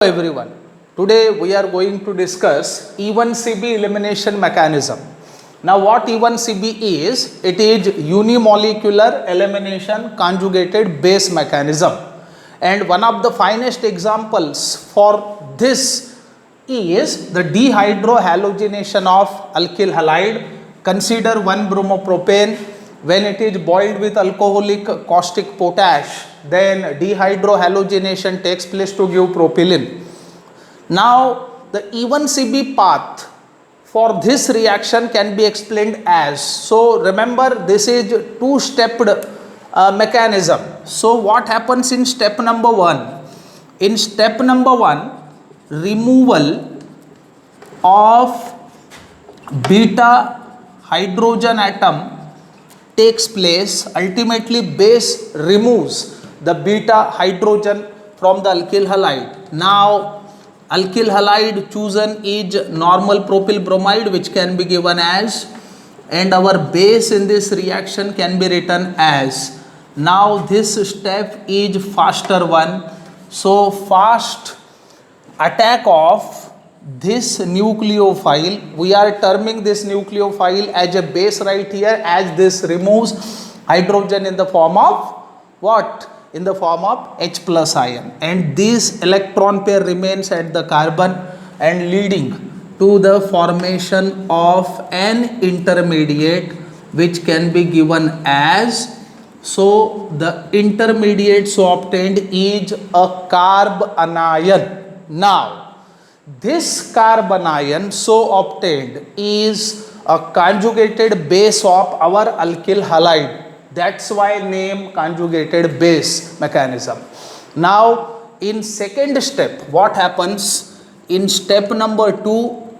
Hello everyone, today we are going to discuss E1CB elimination mechanism. Now what E1CB is, it is unimolecular elimination conjugated base mechanism, and one of the finest examples for this is the dehydrohalogenation of alkyl halide. Consider 1-bromopropane. When it is boiled with alcoholic caustic potash, then dehydrohalogenation takes place to give propylene. Now the E1CB path for this reaction can be explained as, so remember this is two-stepped mechanism. So what happens in step number 1? In step number 1, removal of beta hydrogen atom takes place. Ultimately base removes the beta hydrogen from the alkyl halide. Now alkyl halide chosen is normal propyl bromide, which can be given as, and our base in this reaction can be written as. Now this step is faster one, so fast attack of this nucleophile, we are terming this nucleophile as a base right here, as this removes hydrogen in the form of what? In the form of H plus ion, and this electron pair remains at the carbon and leading to the formation of an intermediate, which can be given as, so the intermediate so obtained is a carbanion. Now this carbanion so obtained is a conjugated base of our alkyl halide. That's why name conjugated base mechanism. Now in second step, what happens? In step number 2,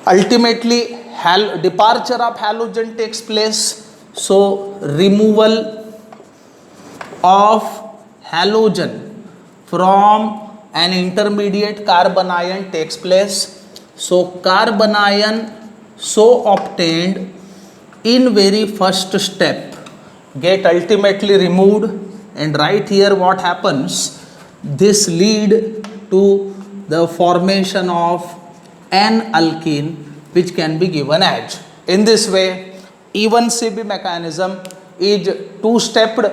ultimately departure of halogen takes place. So removal of halogen from an intermediate carbanion takes place. So carbanion so obtained in very first step get ultimately removed, and right here what happens? This lead to the formation of an alkene, which can be given as. In this way E1CB mechanism is two-stepped,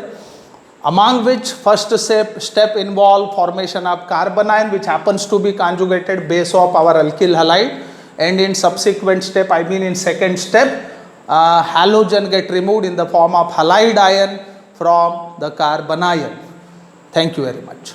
among which first step involve formation of carbanion, which happens to be conjugated base of our alkyl halide, and in subsequent step, I mean in second step, halogen get removed in the form of halide ion from the carbanion. Thank you very much.